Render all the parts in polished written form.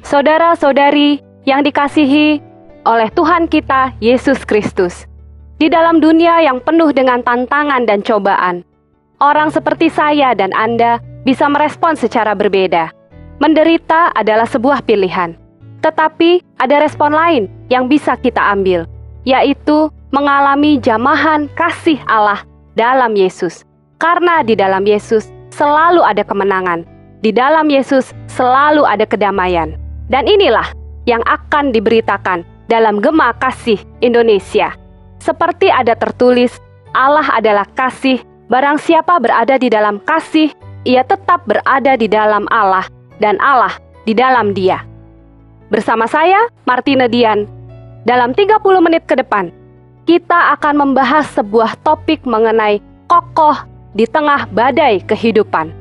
saudara-saudari yang dikasihi oleh Tuhan kita Yesus Kristus. Di dalam dunia yang penuh dengan tantangan dan cobaan, orang seperti saya dan Anda bisa merespon secara berbeda. Menderita adalah sebuah pilihan, tetapi ada respon lain yang bisa kita ambil, yaitu mengalami jamahan kasih Allah dalam Yesus. Karena di dalam Yesus selalu ada kemenangan, di dalam Yesus selalu ada kedamaian. Dan inilah yang akan diberitakan dalam Gema Kasih Indonesia. Seperti ada tertulis, Allah adalah kasih, barang siapa berada di dalam kasih, ia tetap berada di dalam Allah, dan Allah di dalam dia. Bersama saya, Martina Dian, dalam 30 menit ke depan, kita akan membahas sebuah topik mengenai kokoh di tengah badai kehidupan.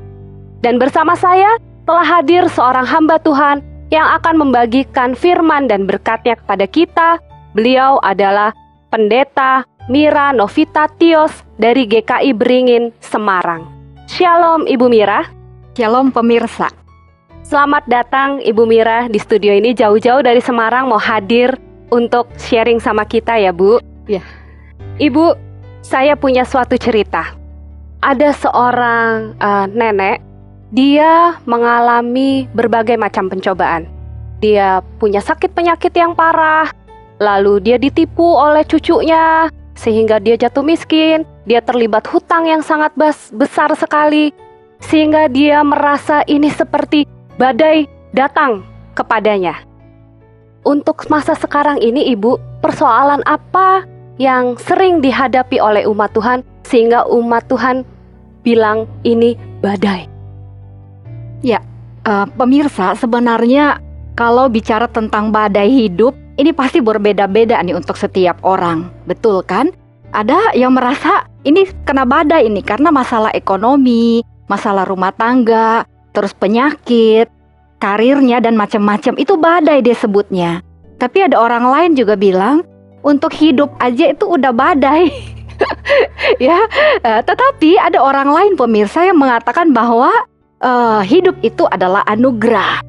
Dan bersama saya telah hadir seorang hamba Tuhan yang akan membagikan firman dan berkatnya kepada kita. Beliau adalah Pendeta Mira Novita Tios dari GKI Beringin, Semarang. Shalom Ibu Mira. Shalom pemirsa. Selamat datang Ibu Mira di studio ini, jauh-jauh dari Semarang mau hadir untuk sharing sama kita ya Bu. Ya. Ibu, saya punya suatu cerita. Ada seorang nenek, dia mengalami berbagai macam pencobaan. Dia punya sakit penyakit yang parah, lalu dia ditipu oleh cucunya sehingga dia jatuh miskin. Dia terlibat hutang yang sangat besar sekali, sehingga dia merasa ini seperti badai datang kepadanya. Untuk masa sekarang ini Ibu, persoalan apa yang sering dihadapi oleh umat Tuhan sehingga umat Tuhan bilang ini badai? Ya, pemirsa, sebenarnya kalau bicara tentang badai hidup, ini pasti berbeda-beda nih untuk setiap orang, betul kan? Ada yang merasa ini kena badai ini karena masalah ekonomi, masalah rumah tangga, terus penyakit, karirnya dan macam-macam, itu badai dia sebutnya. Tapi ada orang lain juga bilang, untuk hidup aja itu udah badai. Ya, tetapi ada orang lain pemirsa yang mengatakan bahwa hidup itu adalah anugerah.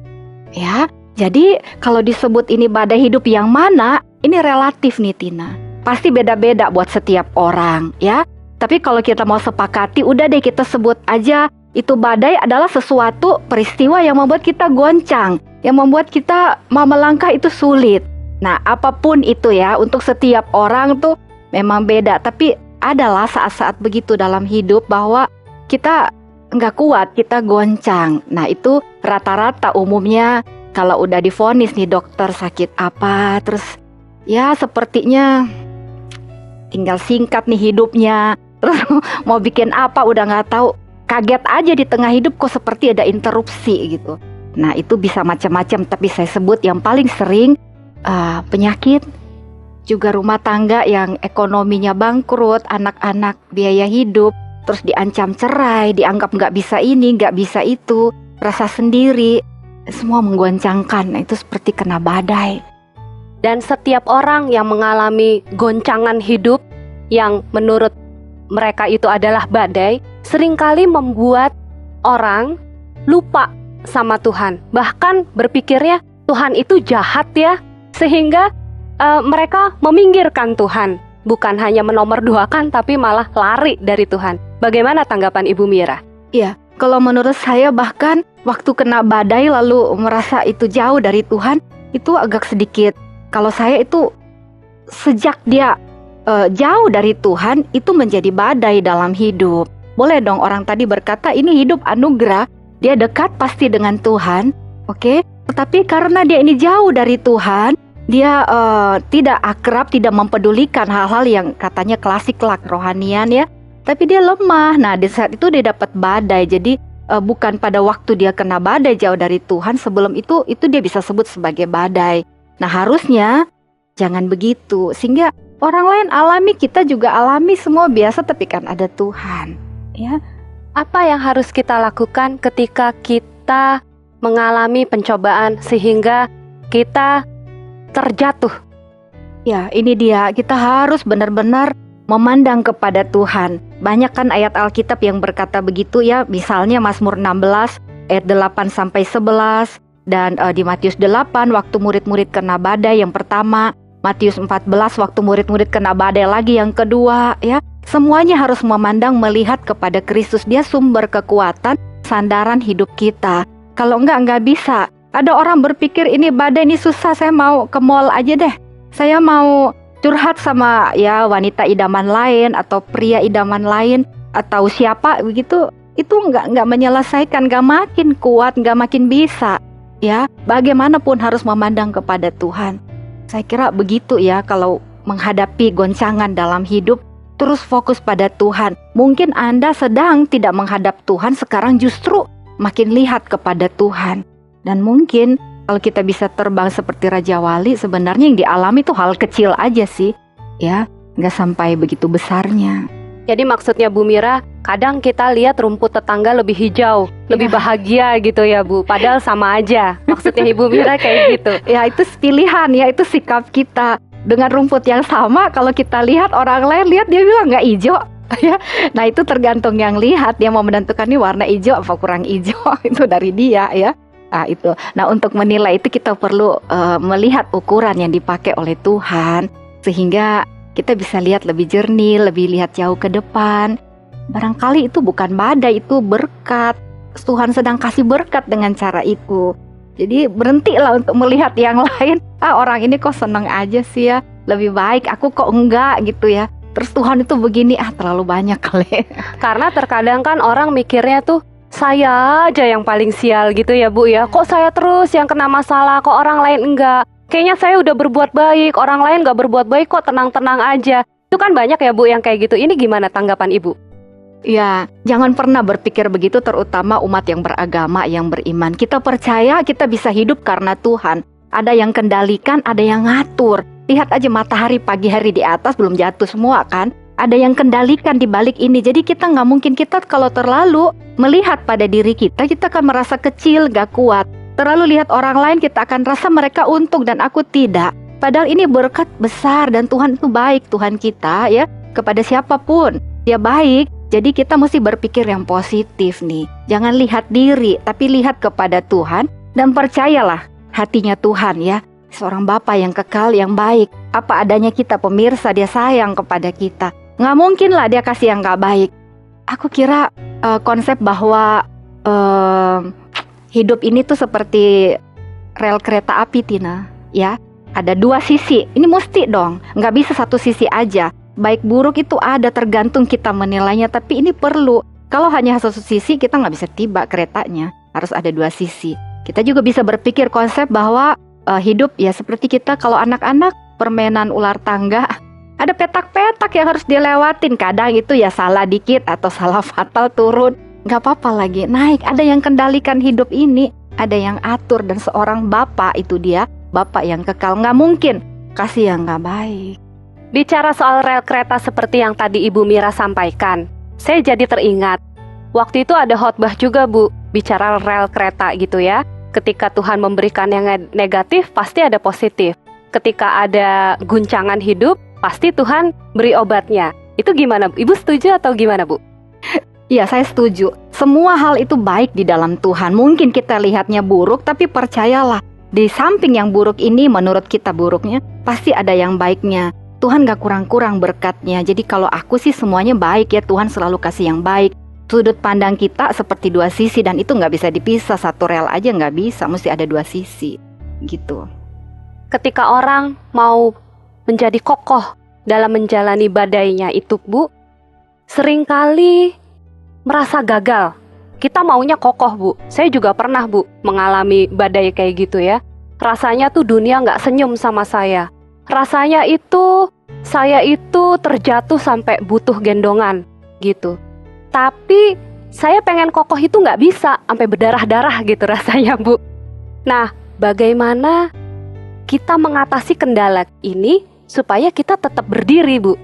Ya, jadi kalau disebut ini badai hidup yang mana, ini relatif nih Tina. Pasti beda-beda buat setiap orang ya. Tapi kalau kita mau sepakati, udah deh kita sebut aja itu badai adalah sesuatu peristiwa yang membuat kita goncang, yang membuat kita mau melangkah itu sulit. Nah, apapun itu ya, untuk setiap orang tuh memang beda. Tapi adalah saat-saat begitu dalam hidup bahwa kita nggak kuat, kita goncang. Nah, itu rata-rata umumnya kalau udah divonis nih dokter sakit apa, terus ya sepertinya tinggal singkat nih hidupnya, terus mau bikin apa udah nggak tahu, kaget aja di tengah hidup kok seperti ada interupsi gitu. Nah, itu bisa macam-macam, tapi saya sebut yang paling sering penyakit, juga rumah tangga yang ekonominya bangkrut, anak-anak biaya hidup, terus diancam cerai, dianggap nggak bisa ini, nggak bisa itu, rasa sendiri, semua menggoncangkan. Nah, itu seperti kena badai. Dan setiap orang yang mengalami goncangan hidup yang menurut mereka itu adalah badai, seringkali membuat orang lupa sama Tuhan. Bahkan berpikirnya Tuhan itu jahat ya, sehingga mereka meminggirkan Tuhan. Bukan hanya menomorduakan, tapi malah lari dari Tuhan. Bagaimana tanggapan Ibu Mira? Iya, kalau menurut saya bahkan waktu kena badai lalu merasa itu jauh dari Tuhan, itu agak sedikit. Kalau saya itu sejak dia jauh dari Tuhan, itu menjadi badai dalam hidup. Boleh dong orang tadi berkata ini hidup anugerah, dia dekat pasti dengan Tuhan, oke? Tetapi karena dia ini jauh dari Tuhan, dia tidak akrab, tidak mempedulikan hal-hal yang katanya klasik lah kerohanian ya. Tapi dia lemah. Nah, di saat itu dia dapat badai. Jadi bukan pada waktu dia kena badai jauh dari Tuhan, sebelum itu dia bisa sebut sebagai badai. Nah, harusnya jangan begitu, sehingga orang lain alami, kita juga alami, semua biasa, tapi kan ada Tuhan ya. Apa yang harus kita lakukan ketika kita mengalami pencobaan sehingga kita terjatuh? Ya, ini dia, kita harus benar-benar memandang kepada Tuhan. Banyak kan ayat Alkitab yang berkata begitu ya. Misalnya Mazmur 16 ayat 8-11, Dan di Matius 8 waktu murid-murid kena badai yang pertama, Matius 14 waktu murid-murid kena badai lagi yang kedua, ya. Semuanya harus memandang melihat kepada Kristus. Dia sumber kekuatan, sandaran hidup kita. Kalau nggak bisa. Ada orang berpikir ini badai ini susah, saya mau ke mall aja deh. Saya mau curhat sama ya wanita idaman lain atau pria idaman lain atau siapa begitu. Itu nggak menyelesaikan, nggak makin kuat, nggak makin bisa. Ya, bagaimanapun harus memandang kepada Tuhan. Saya kira begitu ya kalau menghadapi goncangan dalam hidup, terus fokus pada Tuhan. Mungkin Anda sedang tidak menghadap Tuhan, sekarang justru makin lihat kepada Tuhan. Dan mungkin kalau kita bisa terbang seperti Raja Wali, sebenarnya yang dialami itu hal kecil aja sih. Ya, nggak sampai begitu besarnya. Jadi maksudnya Bu Mira, kadang kita lihat rumput tetangga lebih hijau, lebih bahagia gitu ya Bu. Padahal sama aja. Maksudnya Ibu Mira kayak gitu. Ya itu pilihan ya, itu sikap kita. Dengan rumput yang sama, kalau kita lihat orang lain lihat dia bilang nggak hijau. Ya, nah itu tergantung yang lihat. Dia mau menentukan ini warna hijau apa kurang hijau. Itu dari dia ya. Nah itu. Nah untuk menilai itu kita perlu melihat ukuran yang dipakai oleh Tuhan. Sehingga kita bisa lihat lebih jernih, lebih lihat jauh ke depan. Barangkali itu bukan badai, itu berkat. Tuhan sedang kasih berkat dengan cara itu. Jadi berhentilah untuk melihat yang lain. Orang ini kok seneng aja sih ya, lebih baik, aku kok enggak gitu ya. Terus Tuhan itu begini, terlalu banyak kali. Karena terkadang kan orang mikirnya tuh, saya aja yang paling sial gitu ya Bu ya. Kok saya terus yang kena masalah, kok orang lain enggak. Kayaknya saya udah berbuat baik, orang lain gak berbuat baik kok, tenang-tenang aja. Itu kan banyak ya Bu yang kayak gitu. Ini gimana tanggapan Ibu? Ya, jangan pernah berpikir begitu, terutama umat yang beragama, yang beriman. Kita percaya kita bisa hidup karena Tuhan. Ada yang kendalikan, ada yang ngatur. Lihat aja matahari pagi hari di atas belum jatuh semua kan. Ada yang kendalikan di balik ini. Jadi kita gak mungkin, kita kalau terlalu melihat pada diri kita akan merasa kecil, gak kuat. Terlalu lihat orang lain, kita akan rasa mereka untung dan aku tidak. Padahal ini berkat besar dan Tuhan itu baik, Tuhan kita ya, kepada siapapun. Dia baik, jadi kita mesti berpikir yang positif nih. Jangan lihat diri, tapi lihat kepada Tuhan dan percayalah hatinya Tuhan ya. Seorang Bapa yang kekal, yang baik. Apa adanya kita pemirsa, dia sayang kepada kita. Nggak mungkin lah dia kasih yang nggak baik. Aku kira konsep bahwa hidup ini tuh seperti rel kereta api, Tina, ya. Ada dua sisi, ini mesti dong, nggak bisa satu sisi aja. Baik buruk itu ada, tergantung kita menilainya, tapi ini perlu. Kalau hanya satu sisi, kita nggak bisa tiba keretanya, harus ada dua sisi. Kita juga bisa berpikir konsep bahwa hidup ya seperti kita kalau anak-anak permainan ular tangga, ada petak-petak yang harus dilewatin. Kadang itu ya salah dikit atau salah fatal turun. Gak apa-apa lagi, naik. Ada yang kendalikan hidup ini, ada yang atur. Dan seorang bapak itu dia, bapak yang kekal. Gak mungkin kasih yang gak baik. Bicara soal rel kereta seperti yang tadi Ibu Mira sampaikan, saya jadi teringat. Waktu itu ada khotbah juga Bu, bicara rel kereta gitu ya. Ketika Tuhan memberikan yang negatif, pasti ada positif. Ketika ada guncangan hidup, pasti Tuhan beri obatnya. Itu gimana Bu? Ibu setuju atau gimana Bu? Iya, saya setuju. Semua hal itu baik di dalam Tuhan. Mungkin kita lihatnya buruk, tapi percayalah, di samping yang buruk ini, menurut kita buruknya, pasti ada yang baiknya. Tuhan gak kurang-kurang berkatnya. Jadi kalau aku sih semuanya baik ya, Tuhan selalu kasih yang baik. Sudut pandang kita seperti dua sisi, dan itu gak bisa dipisah. Satu rel aja gak bisa, mesti ada dua sisi gitu. Ketika orang mau menjadi kokoh dalam menjalani badainya itu Bu, seringkali merasa gagal. Kita maunya kokoh Bu. Saya juga pernah Bu mengalami badai kayak gitu ya. Rasanya tuh dunia gak senyum sama saya. Rasanya itu saya itu terjatuh sampai butuh gendongan gitu. Tapi saya pengen kokoh itu gak bisa, sampai berdarah-darah gitu rasanya Bu. Nah, bagaimana kita mengatasi kendala ini supaya kita tetap berdiri Bu?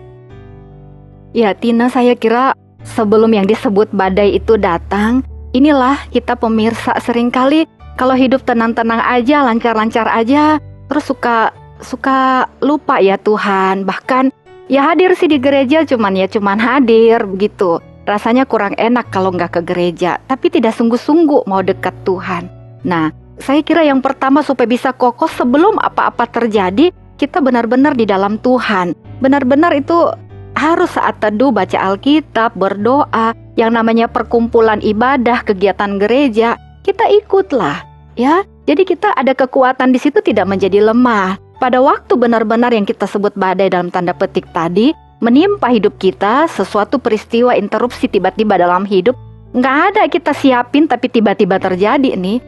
Ya Tina, saya kira sebelum yang disebut badai itu datang, inilah kita pemirsa seringkali kalau hidup tenang-tenang aja, lancar-lancar aja, terus suka lupa ya Tuhan. Bahkan ya hadir sih di gereja, cuman hadir begitu. Rasanya kurang enak kalau nggak ke gereja, tapi tidak sungguh-sungguh mau dekat Tuhan. Nah, Saya kira yang pertama supaya bisa kokoh sebelum apa-apa terjadi, kita benar-benar di dalam Tuhan. Benar-benar itu harus saat teduh, baca Alkitab, berdoa, yang namanya perkumpulan ibadah, kegiatan gereja, kita ikutlah, ya. Jadi kita ada kekuatan di situ, tidak menjadi lemah. Pada waktu benar-benar yang kita sebut badai dalam tanda petik tadi, menimpa hidup kita, sesuatu peristiwa interupsi tiba-tiba dalam hidup, nggak ada kita siapin tapi tiba-tiba terjadi nih.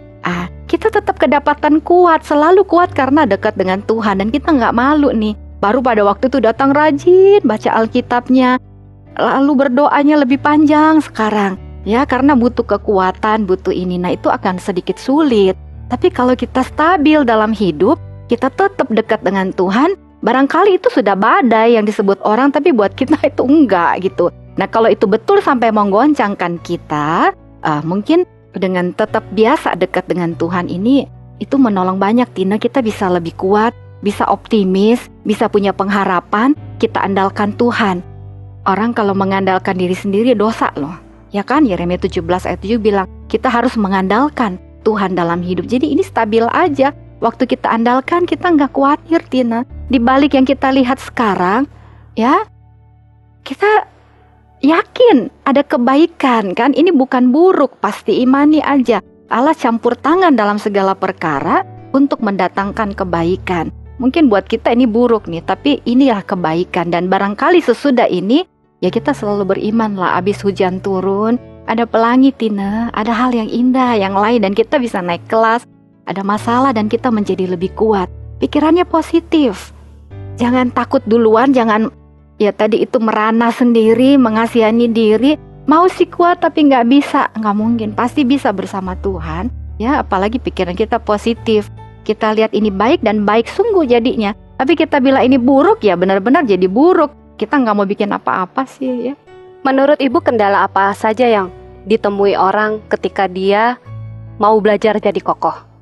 Kita tetap kedapatan kuat, selalu kuat karena dekat dengan Tuhan dan kita nggak malu nih. Baru pada waktu itu datang rajin baca Alkitabnya, lalu berdoanya lebih panjang sekarang, ya, karena butuh kekuatan, butuh ini. Nah, itu akan sedikit sulit. Tapi kalau kita stabil dalam hidup, kita tetap dekat dengan Tuhan, barangkali itu sudah badai yang disebut orang, tapi buat kita itu enggak gitu. Nah, kalau itu betul sampai menggoncangkan kita, mungkin dengan tetap biasa dekat dengan Tuhan ini, itu menolong banyak, Tina. Kita bisa lebih kuat, bisa optimis, bisa punya pengharapan, kita andalkan Tuhan. Orang kalau mengandalkan diri sendiri dosa loh, ya kan? Yeremia 17 ayat 7 bilang, kita harus mengandalkan Tuhan dalam hidup. Jadi ini stabil aja. Waktu kita andalkan, kita nggak khawatir, Tina. Di balik yang kita lihat sekarang, ya, kita yakin ada kebaikan kan. Ini bukan buruk, pasti imani aja. Allah campur tangan dalam segala perkara untuk mendatangkan kebaikan. Mungkin buat kita ini buruk nih, tapi inilah kebaikan. Dan barangkali sesudah ini, ya kita selalu beriman lah. Abis hujan turun, ada pelangi, Tina. Ada hal yang indah, yang lain, dan kita bisa naik kelas. Ada masalah dan kita menjadi lebih kuat. Pikirannya positif. Jangan takut duluan, jangan ya tadi itu merana sendiri, mengasihani diri. Mau sih kuat tapi nggak bisa, nggak mungkin. Pasti bisa bersama Tuhan. Ya, apalagi pikiran kita positif. Kita lihat ini baik dan baik sungguh jadinya. Tapi kita bilang ini buruk, ya benar-benar jadi buruk. Kita nggak mau bikin apa-apa sih, ya. Menurut Ibu, kendala apa saja yang ditemui orang ketika dia mau belajar jadi kokoh?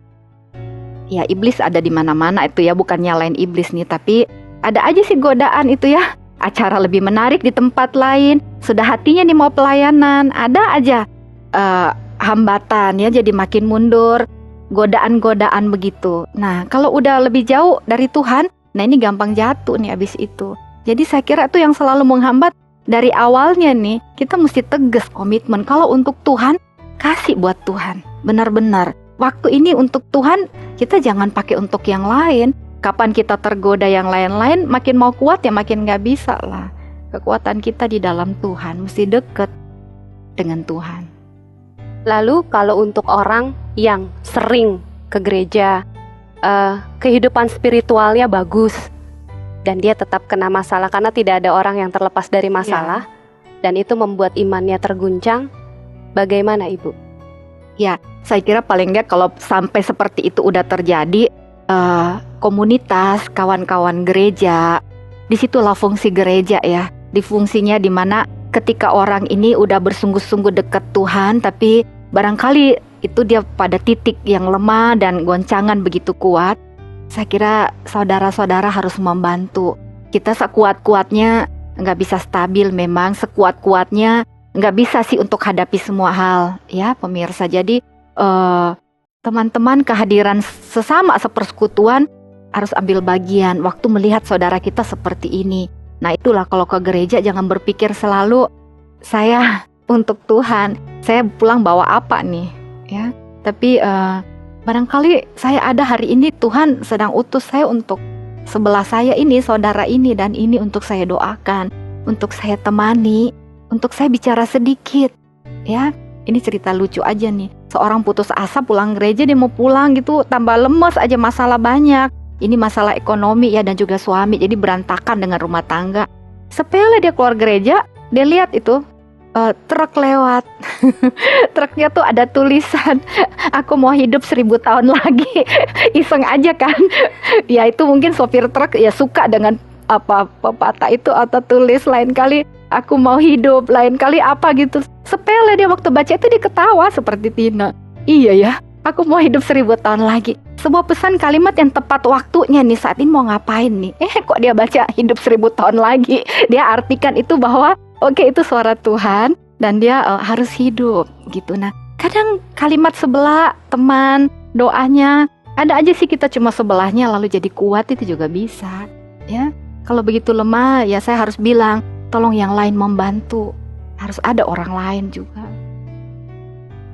Ya, iblis ada di mana-mana itu ya, bukan nyalain iblis nih, tapi ada aja sih godaan itu ya. Acara lebih menarik di tempat lain, sudah hatinya nih mau pelayanan, ada aja hambatan ya, jadi makin mundur, godaan-godaan begitu. Nah, kalau udah lebih jauh dari Tuhan, nah ini gampang jatuh nih abis itu. Jadi saya kira itu yang selalu menghambat dari awalnya nih, kita mesti tegas komitmen. Kalau untuk Tuhan, kasih buat Tuhan, benar-benar. Waktu ini untuk Tuhan, kita jangan pakai untuk yang lain. Kapan kita tergoda yang lain-lain, makin mau kuat ya makin gak bisa lah. Kekuatan kita di dalam Tuhan, mesti deket dengan Tuhan. Lalu kalau untuk orang yang sering ke gereja, kehidupan spiritualnya bagus, dan dia tetap kena masalah karena tidak ada orang yang terlepas dari masalah, dan itu membuat imannya terguncang, bagaimana Ibu? Ya, saya kira paling nggak kalau sampai seperti itu udah terjadi, komunitas, kawan-kawan gereja, disitulah fungsi gereja ya. Di fungsinya dimana ketika orang ini udah bersungguh-sungguh dekat Tuhan, tapi barangkali itu dia pada titik yang lemah dan goncangan begitu kuat. Saya kira saudara-saudara harus membantu. Kita sekuat-kuatnya nggak bisa stabil memang, sekuat-kuatnya nggak bisa sih untuk hadapi semua hal ya pemirsa. Jadi teman-teman, kehadiran sesama sepersekutuan harus ambil bagian waktu melihat saudara kita seperti ini. Nah itulah kalau ke gereja jangan berpikir selalu saya untuk Tuhan, saya pulang bawa apa nih ya. Tapi barangkali saya ada hari ini Tuhan sedang utus saya untuk sebelah saya ini, saudara ini dan ini untuk saya doakan, untuk saya temani, untuk saya bicara sedikit ya. Ini cerita lucu aja nih. Seorang putus asa pulang gereja, dia mau pulang gitu, tambah lemes aja, masalah banyak. Ini masalah ekonomi ya dan juga suami, jadi berantakan dengan rumah tangga. Sepele dia keluar gereja, dia lihat itu truk lewat. Truknya tuh ada tulisan, aku mau hidup 1000 tahun lagi. Iseng aja kan. Ya itu mungkin sopir truk ya suka dengan apa pepatah itu atau tulis, lain kali aku mau hidup, lain kali apa gitu. Sepele dia waktu baca itu dia ketawa seperti Tina. Iya ya, aku mau hidup 1000 tahun lagi. Sebuah pesan kalimat yang tepat waktunya nih, saat ini mau ngapain nih. Kok dia baca hidup 1000 tahun lagi. Dia artikan itu bahwa oke, itu suara Tuhan dan dia harus hidup gitu. Nah kadang kalimat sebelah teman doanya. Ada aja sih kita cuma sebelahnya lalu jadi kuat, itu juga bisa. Ya, kalau begitu lemah ya saya harus bilang, tolong yang lain membantu. Harus ada orang lain juga.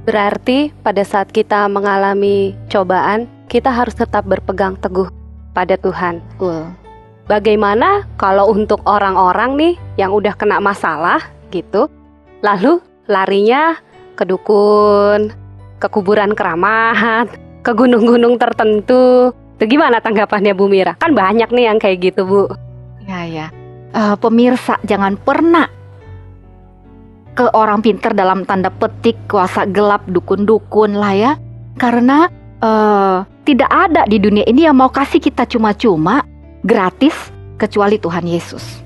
Berarti pada saat kita mengalami cobaan, kita harus tetap berpegang teguh pada Tuhan. Betul. Bagaimana kalau untuk orang-orang nih yang udah kena masalah gitu, lalu larinya ke dukun, ke kuburan keramat, ke gunung-gunung tertentu. Itu gimana tanggapannya Bu Mira? Kan banyak nih yang kayak gitu, Bu. Ya. Pemirsa, jangan pernah ke orang pintar dalam tanda petik, kuasa gelap, dukun-dukun lah ya. Karena tidak ada di dunia ini yang mau kasih kita cuma-cuma, gratis, kecuali Tuhan Yesus.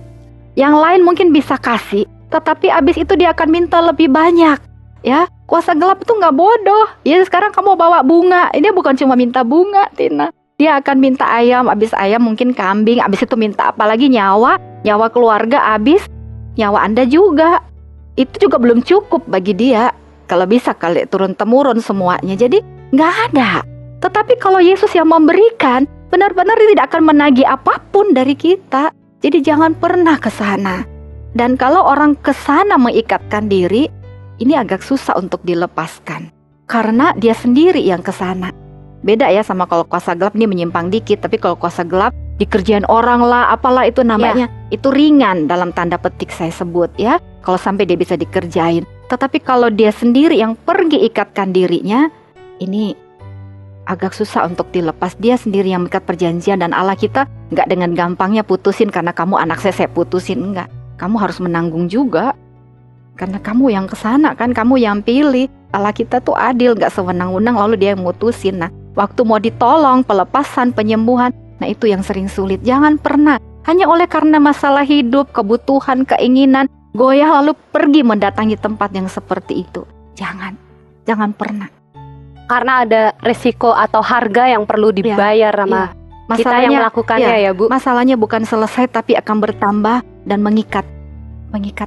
Yang lain mungkin bisa kasih, tetapi abis itu dia akan minta lebih banyak. Ya, kuasa gelap itu nggak bodoh. Ya sekarang kamu bawa bunga, ini bukan cuma minta bunga, Tina. Dia akan minta ayam, abis ayam mungkin kambing, abis itu minta apalagi nyawa keluarga, abis nyawa Anda juga. Itu juga belum cukup bagi dia. Kalau bisa kali turun-temurun semuanya. Jadi nggak ada. Tetapi kalau Yesus yang memberikan, benar-benar dia tidak akan menagih apapun dari kita. Jadi jangan pernah ke sana. Dan kalau orang ke sana mengikatkan diri, ini agak susah untuk dilepaskan. Karena dia sendiri yang ke sana. Beda ya sama kalau kuasa gelap, ini menyimpang dikit. Tapi kalau kuasa gelap dikerjain orang lah, apalah itu namanya, itu ringan dalam tanda petik saya sebut ya. Kalau sampai dia bisa dikerjain. Tetapi kalau dia sendiri yang pergi ikatkan dirinya, ini agak susah untuk dilepas. Dia sendiri yang mengikat perjanjian, dan Allah kita nggak dengan gampangnya putusin karena kamu anak saya putusin, enggak. Kamu harus menanggung juga. Karena kamu yang kesana kan, kamu yang pilih. Allah kita tuh adil, nggak sewenang-wenang lalu dia yang mutusin. Nah, waktu mau ditolong, pelepasan, penyembuhan, nah itu yang sering sulit. Jangan pernah hanya oleh karena masalah hidup, kebutuhan, keinginan, goyah lalu pergi mendatangi tempat yang seperti itu. Jangan pernah. Karena ada resiko atau harga yang perlu dibayar sama kita yang melakukannya ya Bu. Masalahnya bukan selesai tapi akan bertambah dan mengikat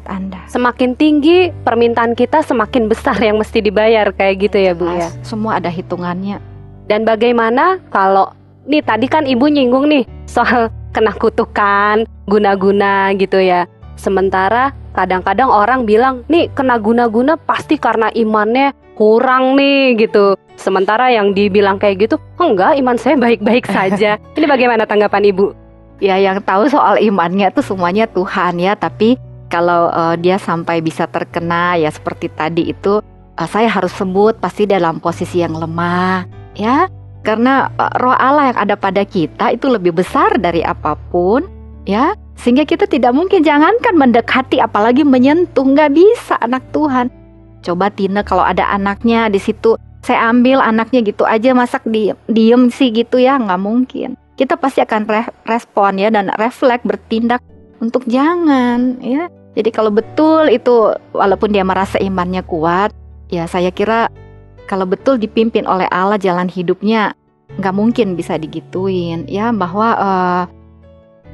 Anda. Semakin tinggi permintaan kita, semakin besar yang mesti dibayar, kayak gitu ya Bu ya. Semua ada hitungannya. Dan bagaimana kalau nih tadi kan Ibu nyinggung nih soal kena kutukan, guna-guna gitu ya. Sementara kadang-kadang orang bilang nih kena guna-guna pasti karena imannya kurang nih gitu. Sementara yang dibilang kayak gitu, enggak, iman saya baik-baik saja. Ini bagaimana tanggapan Ibu? Ya, yang tahu soal imannya tuh semuanya Tuhan ya. Tapi kalau dia sampai bisa terkena ya seperti tadi itu, saya harus sebut pasti dalam posisi yang lemah ya. Karena roh Allah yang ada pada kita itu lebih besar dari apapun ya. Sehingga kita tidak mungkin, jangankan mendekati apalagi menyentuh, nggak bisa anak Tuhan. Coba Tina kalau ada anaknya di situ, saya ambil anaknya gitu aja, masak diem sih gitu ya, nggak mungkin. Kita pasti akan respon ya, dan refleks bertindak untuk jangan ya. Jadi kalau betul itu, walaupun dia merasa imannya kuat, ya saya kira kalau betul dipimpin oleh Allah jalan hidupnya, nggak mungkin bisa digituin ya. Bahwa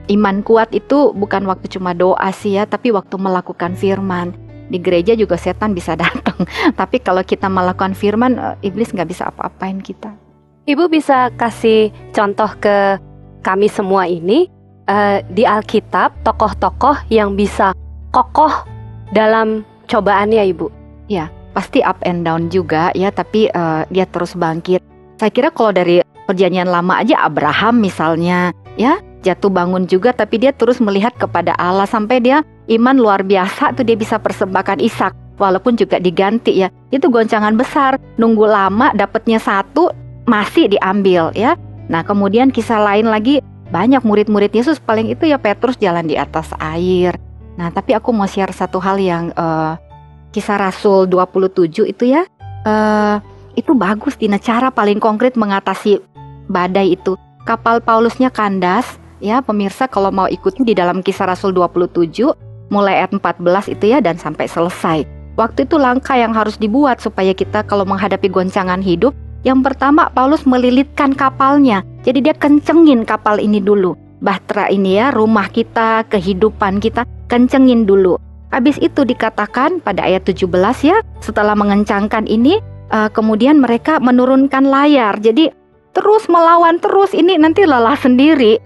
iman kuat itu bukan waktu cuma doa sih ya, tapi waktu melakukan firman. Di gereja juga setan bisa datang, tapi kalau kita melakukan firman, iblis nggak bisa apa-apain kita. Ibu bisa kasih contoh ke kami semua ini di Alkitab, tokoh-tokoh yang bisa kokoh dalam cobaannya Ibu? Ya, pasti up and down juga ya, tapi dia terus bangkit. Saya kira kalau dari perjanjian lama aja, Abraham misalnya ya, jatuh bangun juga, tapi dia terus melihat kepada Allah sampai dia iman luar biasa tuh, dia bisa persembahkan Ishak walaupun juga diganti ya. Itu goncangan besar, nunggu lama dapatnya satu masih diambil ya. Nah kemudian kisah lain lagi, banyak murid-murid Yesus, paling itu ya Petrus jalan di atas air. Nah tapi aku mau share satu hal yang kisah Rasul 27 itu ya, itu bagus Dina, cara paling konkret mengatasi badai itu. Kapal Paulusnya kandas ya pemirsa, kalau mau ikuti di dalam kisah Rasul 27 mulai ayat 14 itu ya, dan sampai selesai. Waktu itu langkah yang harus dibuat supaya kita kalau menghadapi goncangan hidup. Yang pertama, Paulus melilitkan kapalnya. Jadi dia kencengin kapal ini dulu. Bahtera ini ya, rumah kita, kehidupan kita, kencengin dulu. Habis itu dikatakan pada ayat 17 ya, setelah mengencangkan ini, kemudian mereka menurunkan layar. Jadi terus melawan terus, ini nanti lelah sendiri.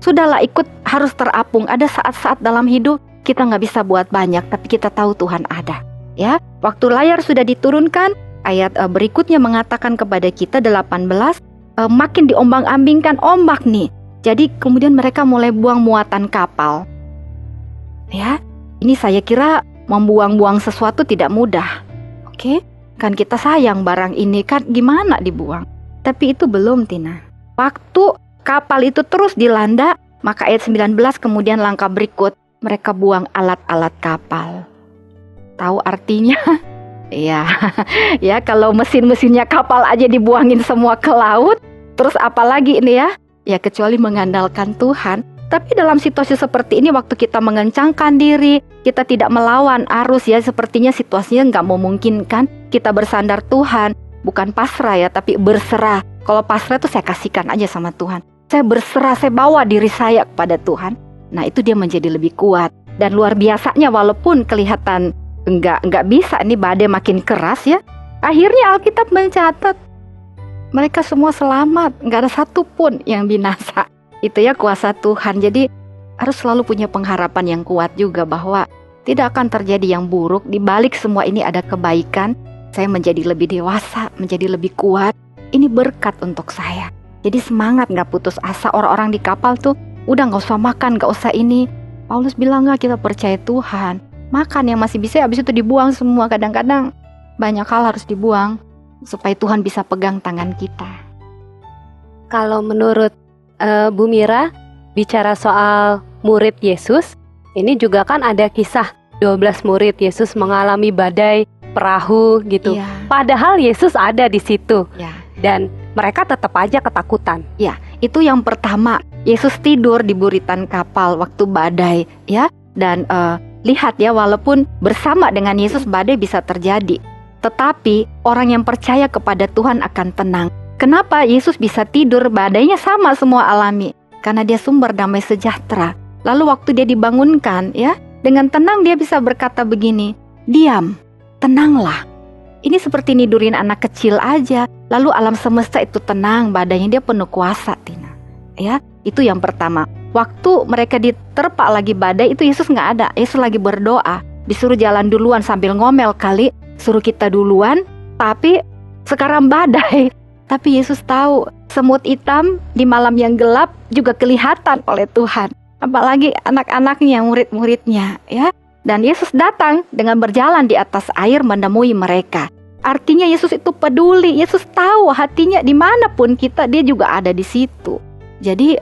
Sudahlah, ikut, harus terapung. Ada saat-saat dalam hidup kita nggak bisa buat banyak, tapi kita tahu Tuhan ada. Ya, waktu layar sudah diturunkan, ayat berikutnya mengatakan kepada kita 18, makin diombang-ambingkan ombak nih. Jadi kemudian mereka mulai buang muatan kapal. Ya, ini saya kira membuang-buang sesuatu tidak mudah. Oke, kan kita sayang barang ini, kan gimana dibuang. Tapi itu belum, Tina. Waktu kapal itu terus dilanda, maka ayat 19 kemudian langkah berikut, mereka buang alat-alat kapal. Tahu artinya? Ya, ya kalau mesin-mesinnya kapal aja dibuangin semua ke laut, terus apalagi ini ya? Ya kecuali mengandalkan Tuhan. Tapi dalam situasi seperti ini, waktu kita mengencangkan diri, kita tidak melawan arus ya, sepertinya situasinya nggak memungkinkan. Kita bersandar Tuhan, bukan pasrah ya, tapi berserah. Kalau pasrah itu saya kasihkan aja sama Tuhan. Saya berserah, saya bawa diri saya kepada Tuhan. Nah itu dia menjadi lebih kuat. Dan luar biasanya walaupun kelihatan nggak bisa, ini badai makin keras ya. Akhirnya Alkitab mencatat mereka semua selamat, nggak ada satupun yang binasa. Itu ya kuasa Tuhan. Jadi harus selalu punya pengharapan yang kuat juga bahwa tidak akan terjadi yang buruk. Di balik semua ini ada kebaikan. Saya menjadi lebih dewasa, menjadi lebih kuat. Ini berkat untuk saya. Jadi semangat, nggak putus asa. Orang-orang di kapal tuh udah nggak usah makan, nggak usah ini. Paulus bilang nggak, kita percaya Tuhan. Makan yang masih bisa, habis itu dibuang semua. Kadang-kadang banyak hal harus dibuang supaya Tuhan bisa pegang tangan kita. Kalau menurut Bu Mira, bicara soal murid Yesus, ini juga kan ada kisah 12 murid Yesus mengalami badai perahu gitu. Ya. Padahal Yesus ada di situ. Ya. Dan mereka tetap aja ketakutan. Ya, itu yang pertama. Yesus tidur di buritan kapal waktu badai, ya. Dan lihat ya, walaupun bersama dengan Yesus badai bisa terjadi, tetapi orang yang percaya kepada Tuhan akan tenang. Kenapa Yesus bisa tidur? Badainya sama semua alami, karena dia sumber damai sejahtera. Lalu waktu dia dibangunkan ya, dengan tenang dia bisa berkata begini, diam, tenanglah. Ini seperti nidurin anak kecil aja. Lalu alam semesta itu tenang, badainya dia penuh kuasa, Tina. Ya, itu yang pertama. Waktu mereka diterpa lagi badai, itu Yesus nggak ada. Yesus lagi berdoa, disuruh jalan duluan sambil ngomel kali, suruh kita duluan. Tapi sekarang badai. Tapi Yesus tahu semut hitam di malam yang gelap juga kelihatan oleh Tuhan. Apalagi anak-anaknya, murid-muridnya, ya. Dan Yesus datang dengan berjalan di atas air menemui mereka. Artinya Yesus itu peduli. Yesus tahu hatinya dimanapun kita, dia juga ada di situ. Jadi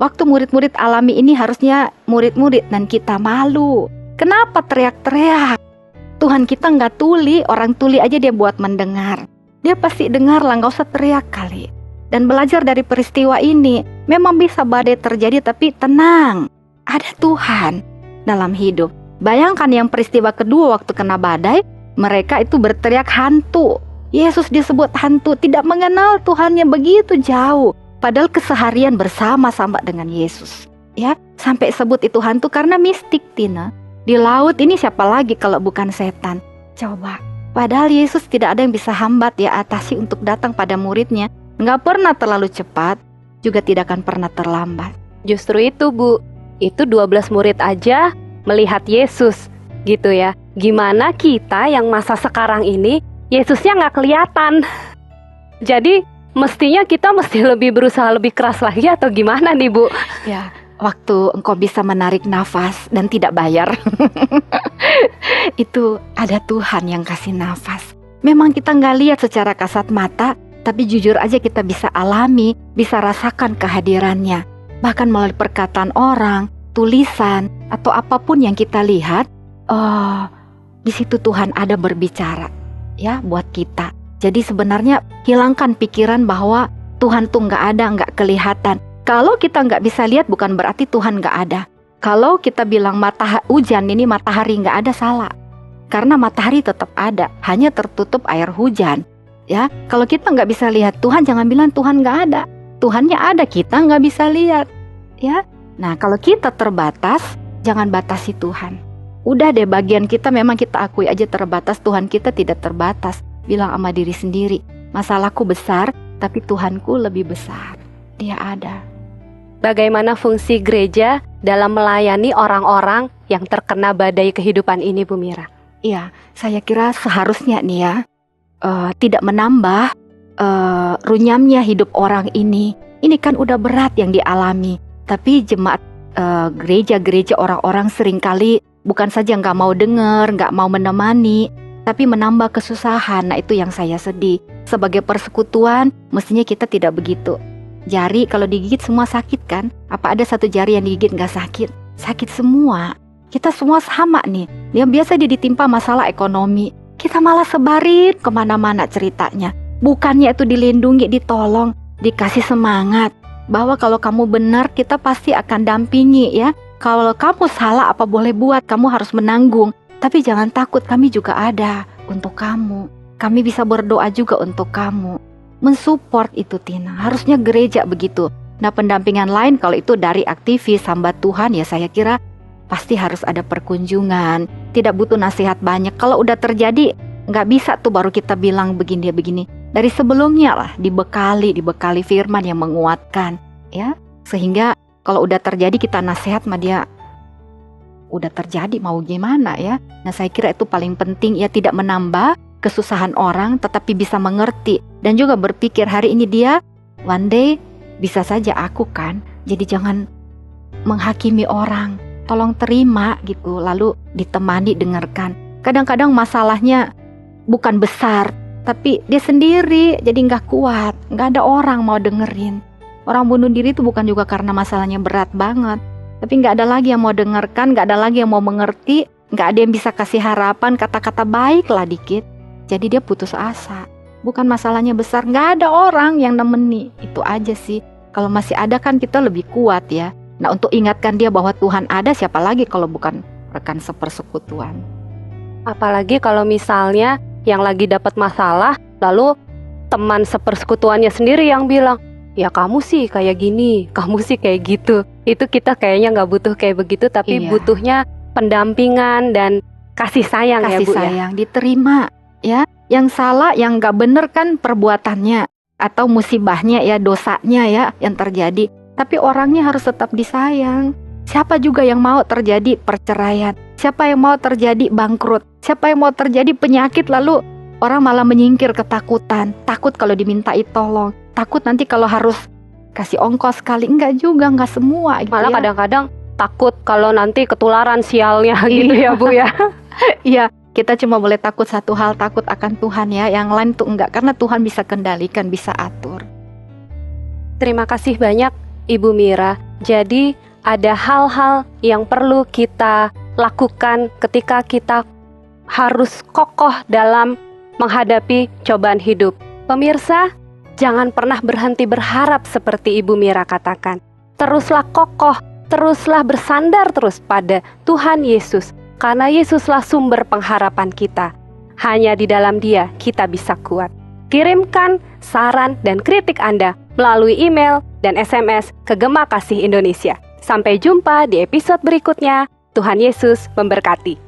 waktu murid-murid alami ini harusnya murid-murid dan kita malu. Kenapa teriak-teriak? Tuhan kita nggak tuli, orang tuli aja dia buat mendengar. Dia pasti dengar lah, nggak usah teriak kali. Dan belajar dari peristiwa ini, memang bisa badai terjadi tapi tenang. Ada Tuhan dalam hidup. Bayangkan yang peristiwa kedua waktu kena badai, mereka itu berteriak hantu. Yesus disebut hantu, tidak mengenal Tuhannya begitu jauh. Padahal keseharian bersama-sama dengan Yesus. Ya, sampai sebut itu hantu karena mistik, Tina. Di laut ini siapa lagi kalau bukan setan? Coba. Padahal Yesus tidak ada yang bisa hambat ya atasi untuk datang pada muridnya. Nggak pernah terlalu cepat, juga tidak akan pernah terlambat. Justru itu Bu, itu 12 murid aja melihat Yesus gitu ya. Gimana kita yang masa sekarang ini Yesusnya nggak kelihatan. Jadi mestinya kita mesti lebih berusaha lebih keras lagi atau gimana nih Bu? Ya, waktu engkau bisa menarik nafas dan tidak bayar, itu ada Tuhan yang kasih nafas. Memang kita nggak lihat secara kasat mata, tapi jujur aja kita bisa alami, bisa rasakan kehadirannya. Bahkan melalui perkataan orang, tulisan, atau apapun yang kita lihat, di situ Tuhan ada berbicara, ya buat kita. Jadi sebenarnya hilangkan pikiran bahwa Tuhan tuh nggak ada, nggak kelihatan. Kalau kita nggak bisa lihat bukan berarti Tuhan nggak ada. Kalau kita bilang hujan ini matahari nggak ada, salah. Karena matahari tetap ada, hanya tertutup air hujan. Ya, kalau kita nggak bisa lihat Tuhan, jangan bilang Tuhan nggak ada. Tuhannya ada, kita nggak bisa lihat. Ya, nah kalau kita terbatas, jangan batasi Tuhan. Udah deh, bagian kita memang kita akui aja terbatas, Tuhan kita tidak terbatas. bilang sama diri sendiri, masalahku besar, tapi Tuhanku lebih besar. Dia ada. Bagaimana fungsi gereja dalam melayani orang-orang yang terkena badai kehidupan ini, Bu Mira? Iya, saya kira seharusnya nih ya, tidak menambah runyamnya hidup orang ini. Ini kan udah berat yang dialami. Tapi jemaat gereja-gereja orang-orang seringkali bukan saja nggak mau dengar, nggak mau menemani, tapi menambah kesusahan. Nah, itu yang saya sedih. Sebagai persekutuan, mestinya kita tidak begitu. Jari kalau digigit semua sakit kan? Apa ada satu jari yang digigit nggak sakit? Sakit semua. Kita semua sama nih. Yang biasa dia ditimpa masalah ekonomi, kita malah sebarin kemana-mana ceritanya. Bukannya itu dilindungi, ditolong, dikasih semangat. Bahwa kalau kamu benar, kita pasti akan dampingi ya. Kalau kamu salah apa boleh buat, kamu harus menanggung. Tapi jangan takut, kami juga ada untuk kamu. Kami bisa berdoa juga untuk kamu. Mensupport itu Tina, harusnya gereja begitu. Nah, pendampingan lain kalau itu dari aktivis hamba Tuhan ya saya kira pasti harus ada perkunjungan. Tidak butuh nasihat banyak. Kalau udah terjadi nggak bisa tuh baru kita bilang begini ya begini. Dari sebelumnya lah dibekali firman yang menguatkan ya. Sehingga kalau udah terjadi kita nasihat sama dia, udah terjadi mau gimana ya. Nah, saya kira itu paling penting ya, tidak menambah kesusahan orang tetapi bisa mengerti dan juga berpikir hari ini dia, one day bisa saja aku kan. Jadi jangan menghakimi orang, tolong terima gitu, lalu ditemani, dengarkan. Kadang-kadang masalahnya bukan besar, tapi dia sendiri jadi nggak kuat, nggak ada orang mau dengerin. Orang bunuh diri itu bukan juga karena masalahnya berat banget, tapi nggak ada lagi yang mau dengarkan, nggak ada lagi yang mau mengerti, nggak ada yang bisa kasih harapan, kata-kata baik lah dikit. Jadi dia putus asa. Bukan masalahnya besar, nggak ada orang yang nemeni. Itu aja sih. Kalau masih ada kan kita lebih kuat ya. Nah, untuk ingatkan dia bahwa Tuhan ada, siapa lagi kalau bukan rekan sepersekutuan. Apalagi kalau misalnya yang lagi dapat masalah, lalu teman sepersekutuannya sendiri yang bilang, ya kamu sih kayak gini, kamu sih kayak gitu. Itu kita kayaknya nggak butuh kayak begitu, tapi butuhnya pendampingan dan kasih sayang ya Bu. Kasih sayang, diterima ya. Yang salah, yang nggak bener kan perbuatannya atau musibahnya ya, dosanya ya yang terjadi. Tapi orangnya harus tetap disayang. Siapa juga yang mau terjadi perceraian? Siapa yang mau terjadi bangkrut? Siapa yang mau terjadi penyakit lalu orang malah menyingkir, ketakutan? Takut kalau dimintai tolong. Takut nanti kalau harus kasih ongkos sekali. Enggak juga, enggak semua gitu. Malah ya. kadang-kadang takut kalau nanti ketularan sialnya gitu ya Bu ya. Iya, kita cuma boleh takut satu hal, takut akan Tuhan ya. Yang lain tuh enggak, karena Tuhan bisa kendalikan, bisa atur. Terima kasih banyak Ibu Mira. Jadi ada hal-hal yang perlu kita lakukan ketika kita harus kokoh dalam menghadapi cobaan hidup. Pemirsa, jangan pernah berhenti berharap seperti Ibu Mira katakan. Teruslah kokoh, teruslah bersandar terus pada Tuhan Yesus. Karena Yesuslah sumber pengharapan kita. Hanya di dalam Dia kita bisa kuat. Kirimkan saran dan kritik Anda melalui email dan SMS ke Gema Kasih Indonesia. Sampai jumpa di episode berikutnya. Tuhan Yesus memberkati.